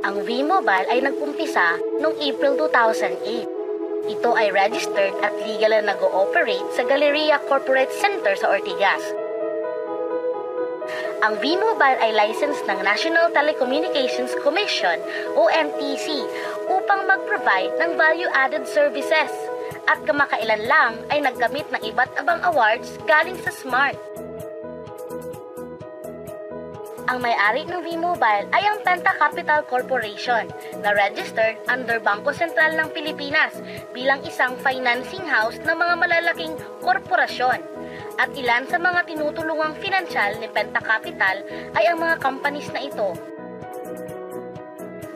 Ang V-Mobile ay nag-umpisa noong April 2008. Ito ay registered at legal na nag-ooperate sa Galleria Corporate Center sa Ortigas. Ang V-Mobile ay licensed ng National Telecommunications Commission o NTC upang mag-provide ng value-added services at kamakailan lang ay nagkamit ng iba't ibang awards galing sa SMART. Ang may-ari ng V-Mobile ay ang Penta Capital Corporation na registered under Bangko Sentral ng Pilipinas bilang isang financing house ng mga malalaking korporasyon. At ilan sa mga tinutulungang pinansyal ni Penta Capital ay ang mga companies na ito.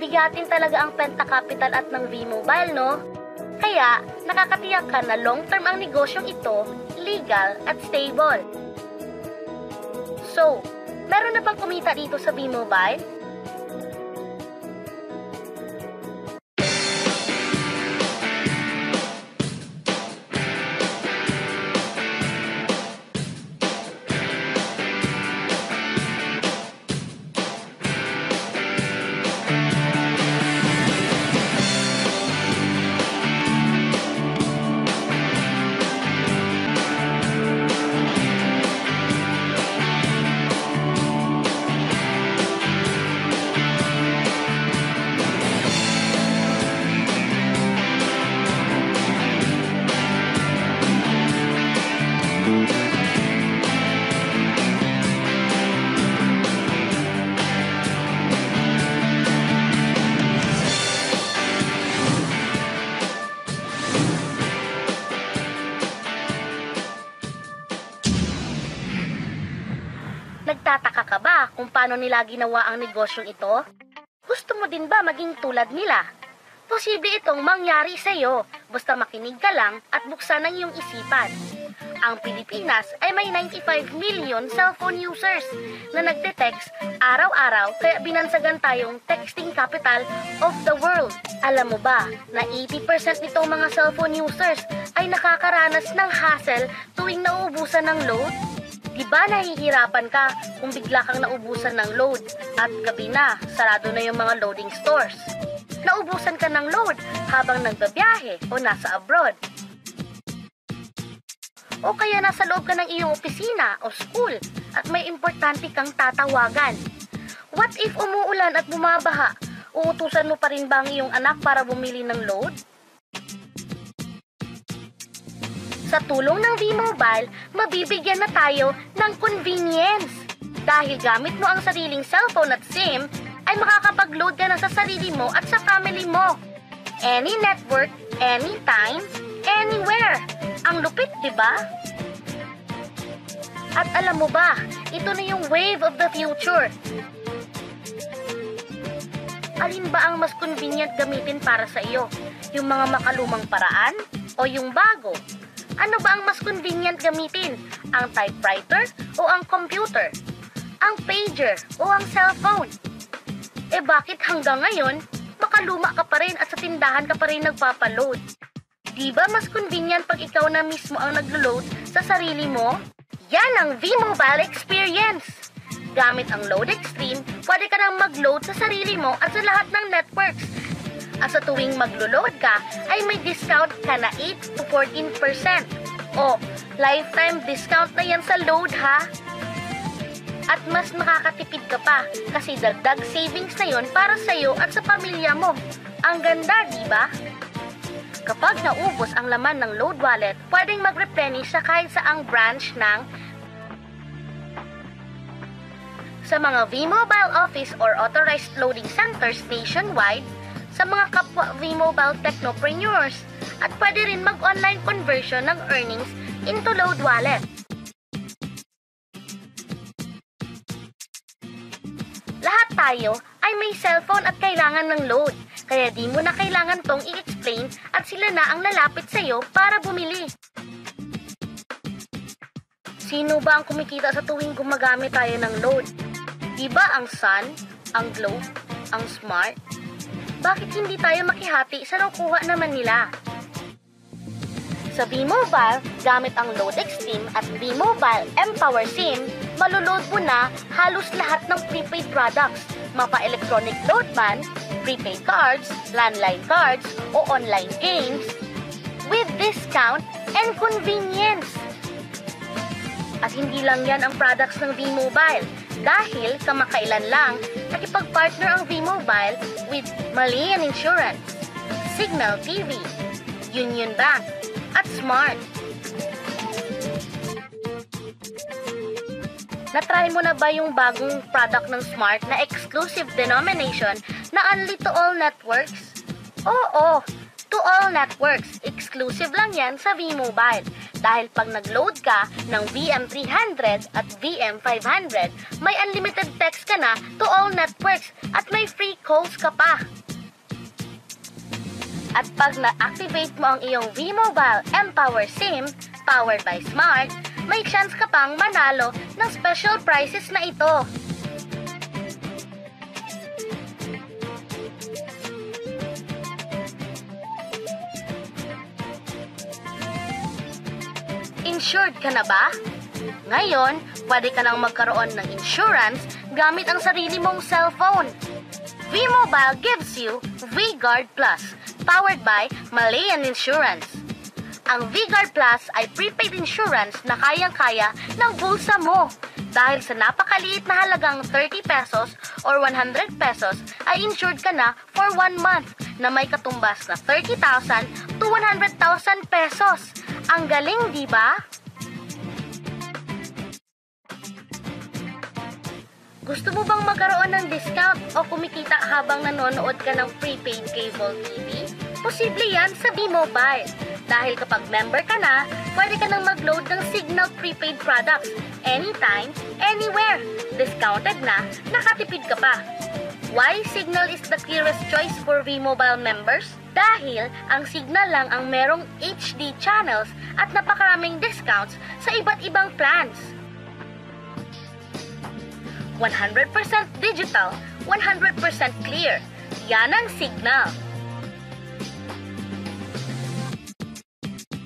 Bigatin talaga ang Penta Capital at ng V-Mobile, no? Kaya nakakatiyak ka na long-term ang negosyong ito, legal at stable. So, meron na bang kumita dito sa V-Mobile? Nagtataka ka ba kung paano nila ginawa ang negosyong ito? Gusto mo din ba maging tulad nila? Posible itong mangyari sa iyo basta makinig ka lang at buksan ang iyong isipan. Ang Pilipinas ay may 95 million cellphone users na nagte-text araw-araw kaya binansagan tayong texting capital of the world. Alam mo ba na 80% nitong mga cellphone users ay nakakaranas ng hassle tuwing nauubusan ng load? Diba nahihirapan ka kung bigla kang naubusan ng load at gabi na, sarado na yung mga loading stores? Naubusan ka ng load habang nagbabiyahe o nasa abroad? O kaya nasa loob ka ng iyong opisina o school at may importante kang tatawagan? What if umuulan at bumabaha? Uutusan mo pa rin ba ang iyong anak para bumili ng load? Sa tulong ng V-Mobile, mabibigyan na tayo ng convenience. Dahil gamit mo ang sariling cellphone at SIM, ay makakapag-load ka na sa sarili mo at sa family mo. Any network, anytime, anywhere. Ang lupit, di ba? At alam mo ba, ito na yung wave of the future. Alin ba ang mas convenient gamitin para sa iyo? Yung mga makalumang paraan o yung bago? Ano ba ang mas convenient gamitin? Ang typewriter o ang computer? Ang pager o ang cellphone? Eh bakit hanggang ngayon, makaluma ka pa rin at sa tindahan ka pa rin nagpapaload? Di ba mas convenient pag ikaw na mismo ang naglo-load sa sarili mo? Yan ang V-Mobile experience! Gamit ang Load Extreme, pwede ka nang mag-load sa sarili mo at sa lahat ng networks. At sa tuwing maglo-load ka, ay may discount ka na 8 to 14%. O, lifetime discount na yan sa load ha! At mas makakatipid ka pa kasi dagdag savings na yon para sa iyo at sa pamilya mo. Ang ganda, di ba? Kapag naubos ang laman ng load wallet, pwedeng mag-replenish sa kahit saang branch ng sa mga V-Mobile office or authorized loading centers nationwide, sa mga kapwa V-Mobile technopreneurs, at pwede rin mag-online conversion ng earnings into load wallet. Lahat tayo ay may cellphone at kailangan ng load, kaya di mo na kailangan tong i-explain at sila na ang lalapit sa iyo para bumili. Sino ba ang kumikita sa tuwing gumagamit tayo ng load? Diba ang Sun, ang Globe, ang Smart? Bakit hindi tayo makihati sa nakuha naman nila? Sa V-Mobile, gamit ang Loadex SIM at V-Mobile mPower SIM, maloload mo na halos lahat ng prepaid products, mapa-electronic load man, prepaid cards, landline cards, o online games, with discount and convenience. At hindi lang yan ang products ng V-Mobile, dahil kamakailan lang nakipag-partner ang V-Mobile with Malayan Insurance, Signal TV, Union Bank, at Smart. Na-try mo na ba yung bagong product ng Smart na exclusive denomination na only to all networks? Oo, to all networks. Exclusive lang yan sa V-Mobile. Dahil pag nag-load ka ng VM300 at VM500, may unlimited text ka na to all networks at may free calls ka pa. At pag na-activate mo ang iyong V-Mobile mPower SIM, powered by Smart, may chance ka pang manalo ng special prizes na ito. Insured ka na ba? Ngayon, pwede ka nang magkaroon ng insurance gamit ang sarili mong cellphone. V-Mobile gives you V-Guard Plus, powered by Malayan Insurance. Ang V-Guard Plus ay prepaid insurance na kayang-kaya ng bulsa mo. Dahil sa napakaliit na halagang 30 pesos or 100 pesos ay insured ka na for 1 month na may katumbas na 30,000 to 100,000 pesos. Ang galing, di ba? Gusto mo bang magkaroon ng discount o kumikita habang nanonood ka ng prepaid cable TV? Posible yan sa V-Mobile. Dahil kapag member ka na, pwede ka nang mag-load ng Signal prepaid products anytime, anywhere. Discounted na, nakatipid ka pa. Why Signal is the clearest choice for V-Mobile members? Dahil ang Signal lang ang merong HD channels at napakaraming discounts sa iba't ibang plans. 100% digital, 100% clear. Yan ang Signal.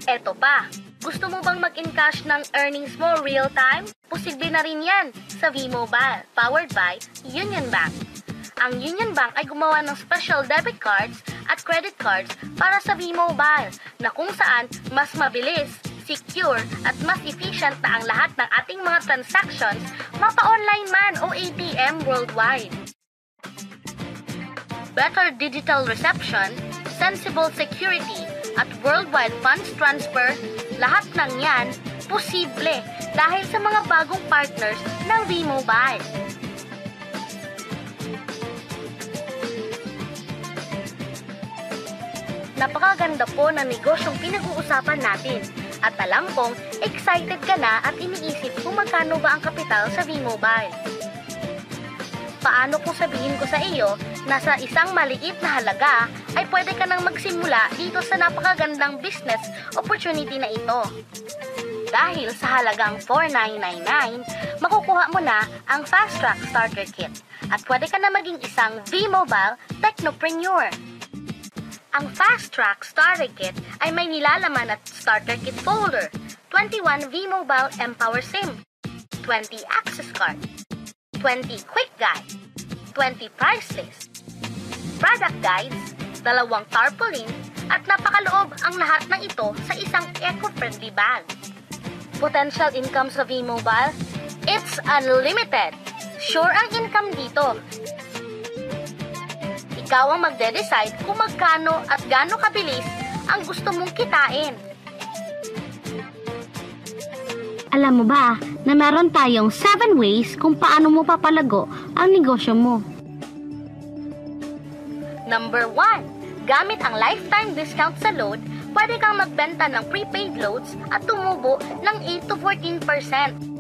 Eto pa, gusto mo bang mag-encash ng earnings mo real time? Posible na rin yan sa V-Mobile, powered by Union Bank. Ang Union Bank ay gumawa ng special debit cards at credit cards para sa V-Mobile na kung saan mas mabilis, secure at mas efficient na ang lahat ng ating mga transactions, mapa-online man o ATM worldwide. Better digital reception, sensible security, at worldwide funds transfer, lahat ng yan posible dahil sa mga bagong partners ng V-Mobile. Napakaganda po ng negosyong pinag-uusapan natin. At alam kong excited ka na at iniisip kung magkano ba ang kapital sa V-Mobile. Paano kung sabihin ko sa iyo na sa isang maliit na halaga ay pwede ka nang magsimula dito sa napakagandang business opportunity na ito. Dahil sa halagang $4,999, makukuha mo na ang Fast Track Starter Kit at pwede ka na maging isang V-Mobile Technopreneur. Ang Fast Track Starter Kit ay may nilalaman at starter kit folder, 21 V-Mobile mPower SIM, 20 access card, 20 quick guide, 20 price list, product guides, 2 tarpaulin, at napakaloob ang lahat ng ito sa isang eco-friendly bag. Potential income sa V-Mobile? It's unlimited! Sure ang income dito. Ikaw ang magde-decide kung magkano at gaano kabilis ang gusto mong kitain. Alam mo ba na meron tayong 7 ways kung paano mo papalago ang negosyo mo? Number 1. Gamit ang lifetime discount sa load, pwede kang magbenta ng prepaid loads at tumubo ng 8 to 14%.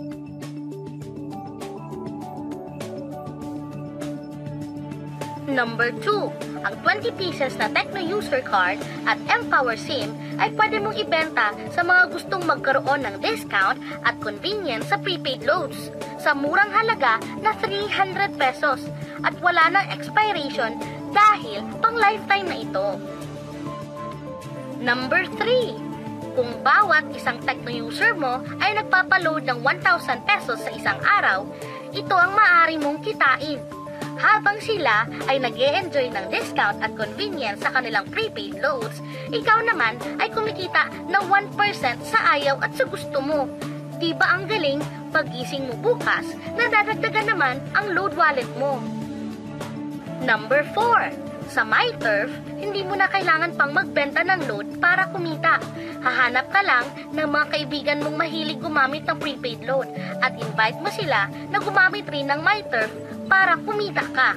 Number 2, ang 20 pieces na Tecno User Card at mPower SIM ay pwede mong ibenta sa mga gustong magkaroon ng discount at convenience sa prepaid loads sa murang halaga na 300 pesos at wala ng expiration dahil pang lifetime na ito. Number 3, Kung bawat isang Tecno user mo ay nagpapaload ng 1,000 pesos sa isang araw, ito ang maaari mong kitain. Habang sila ay nag-e-enjoy ng discount at convenience sa kanilang prepaid loads, ikaw naman ay kumikita ng 1% sa ayaw at sa gusto mo. Diba ang galing? Pag-gising mo bukas, nadadagdagan naman ang load wallet mo. Number 4. Sa MyTurf, hindi mo na kailangan pang magbenta ng load para kumita. Hahanap ka lang ng mga kaibigan mong mahilig gumamit ng prepaid load at invite mo sila na gumamit rin ng MyTurf para kumita ka.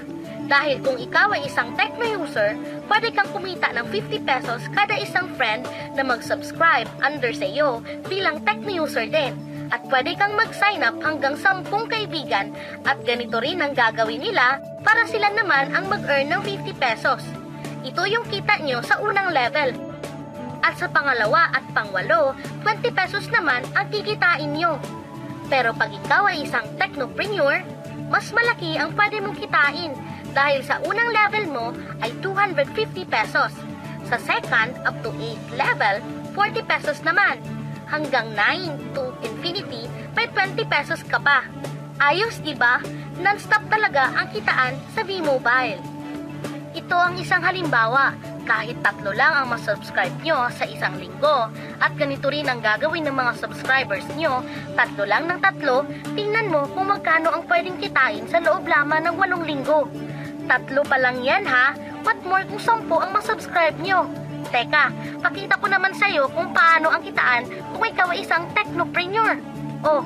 Dahil kung ikaw ay isang Tecno user, pwede kang kumita ng 50 pesos kada isang friend na mag-subscribe under sa iyo bilang Tecno user din. At pwede kang mag-sign up hanggang 10 kaibigan at ganito rin ang gagawin nila para sila naman ang mag-earn ng 50 pesos. Ito yung kita nyo sa unang level. At sa pangalawa at pangwalo, 20 pesos naman ang kikitain nyo. Pero pag ikaw ay isang technopreneur, mas malaki ang pwede mong kitain dahil sa unang level mo ay 250 pesos. Sa second up to 8 level, 40 pesos naman. Hanggang 9 to infinity, may 20 pesos ka pa. Ayos, diba? Non-stop talaga ang kitaan sa V-Mobile. Ito ang isang halimbawa. Kahit 3 lang ang masubscribe nyo sa isang linggo at ganito rin ang gagawin ng mga subscribers nyo, 3 lang ng 3, tingnan mo kung magkano ang pwedeng kitain sa loob lamang ng 8 linggo. 3 pa lang yan ha, what more kung 10 ang masubscribe nyo? Teka, pakita ko naman sa'yo kung paano ang kitaan kung ikaw ay isang technopreneur. Oh,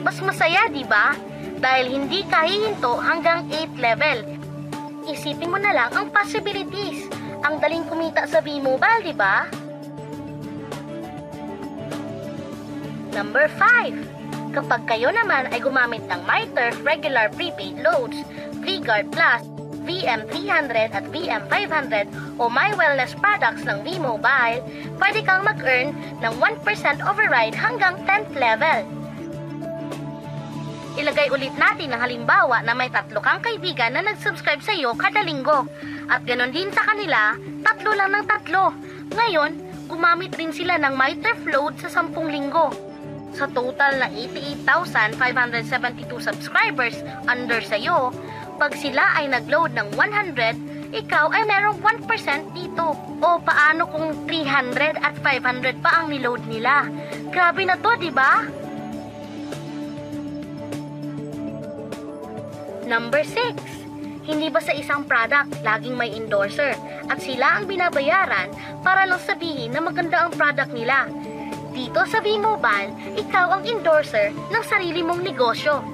mas masaya, di ba? Dahil hindi ka hihinto hanggang 8 level. Isipin mo na lang ang possibilities. Ang daling kumita sa V-Mobile, di ba? Number 5. Kapag kayo naman ay gumamit ng MyTurf regular prepaid loads, VGuard Plus, VM300 at VM500 o My Wellness products ng V-Mobile, pwede kang mag-earn ng 1% override hanggang 10th level. Ilagay ulit natin ang halimbawa na may 3 kang kaibigan na nag-subscribe sa iyo kada linggo at ganon din sa kanila, 3 lang ng 3. Ngayon, gumamit rin sila ng MyTurf load sa 10 linggo. Sa total na 88,572 subscribers under sa iyo, pag sila ay nag-load ng 100, ikaw ay merong 1% dito. O paano kung 300 at 500 pa ang niload nila? Grabe na to, di ba? Number 6. Hindi ba sa isang product laging may endorser at sila ang binabayaran para lang sabihin na maganda ang product nila? Dito sa V-Mobile, ikaw ang endorser ng sarili mong negosyo.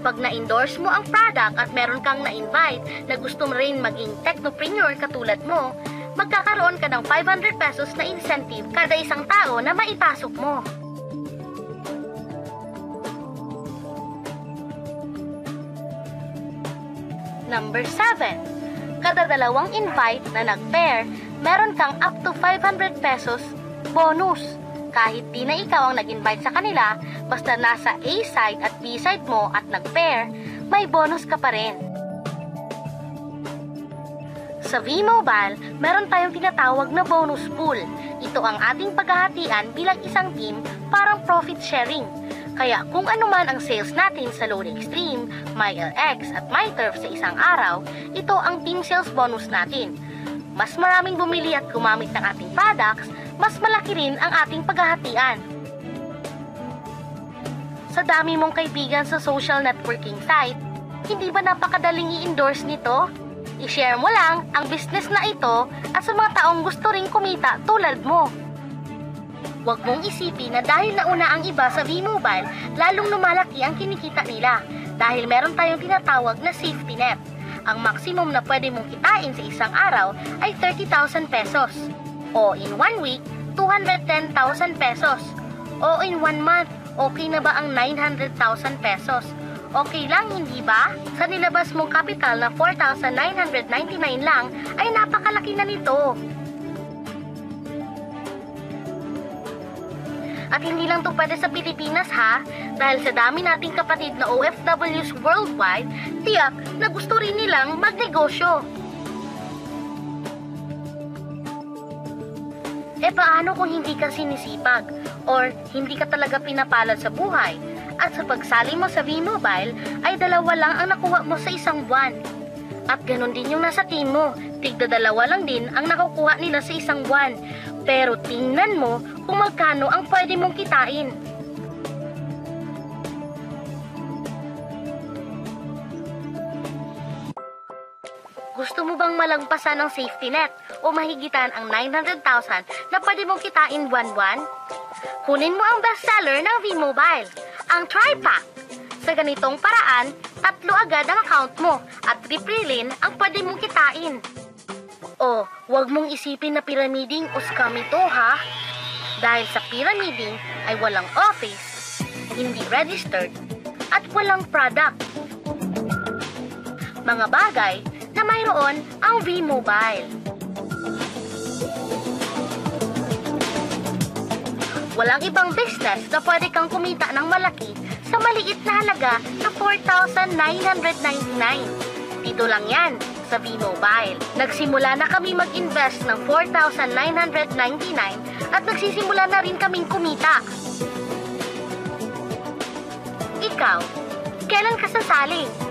Pag na-endorse mo ang product at meron kang na-invite na gusto mo rin maging technopreneur katulad mo, magkakaroon ka ng 500 pesos na incentive kada isang tao na maipasok mo. Number 7. Kada 2 invite na nag-pair, meron kang up to 500 pesos bonus. Kahit di na ikaw ang nag-invite sa kanila, basta nasa A side at B side mo at nag-pair, may bonus ka pa rin. Sa V-Mobile, meron tayong tinatawag na bonus pool. Ito ang ating paghahatian bilang isang team, parang profit sharing. Kaya kung ano man ang sales natin sa Load Extreme, MyLX at MyTurf sa isang araw, ito ang team sales bonus natin. Mas maraming bumili at gumamit ng ating products, mas malaki rin ang ating paghahatian. Sa dami mong kaibigan sa social networking site, hindi ba napakadaling i-endorse nito? I-share mo lang ang business na ito at sa mga taong gusto ring kumita tulad mo. Huwag mong isipin na dahil nauna ang iba sa V-Mobile, lalong lumalaki ang kinikita nila dahil meron tayong tinatawag na safety net. Ang maximum na pwede mong kitain sa isang araw ay 30,000 pesos. O in 1 week, 210,000 pesos. O in 1 month, okay na ba ang 900,000 pesos? Okay lang, hindi ba? Sa nilabas mong kapital na 4,999 lang, ay napakalaki na nito. At hindi lang to pwede sa Pilipinas ha, dahil sa dami nating kapatid na OFWs worldwide, tiyak na gusto rin nilang magnegosyo. Paano kung hindi ka sinisipag or hindi ka talaga pinapalad sa buhay at sa pagsali mo sa V-Mobile ay 2 lang ang nakuha mo sa isang buwan? At ganun din yung nasa team mo, tigda 2 lang din ang nakukuha nila sa isang buwan. Pero tingnan mo kung magkano ang pwede mong kitain. Gusto mo bang malagpasan ng safety net o mahigitan ang 900,000 na pwede mong kitain buwan-buwan? Kunin mo ang bestseller ng V-Mobile, ang Tri-Pack. Sa ganitong paraan, 3 agad ang account mo at triprilin ang pwede mong kitain. O, huwag mong isipin na pyramiding o scam ito ha. Dahil sa pyramiding ay walang office, hindi registered, at walang product. Mga bagay na mayroon ang V-Mobile. Walang ibang business na pwede kang kumita ng malaki sa maliit na halaga na 4,999. Dito lang yan sa V-Mobile. Nagsimula na kami mag-invest ng 4,999 at nagsisimula na rin kaming kumita. Ikaw, kailan ka sasali?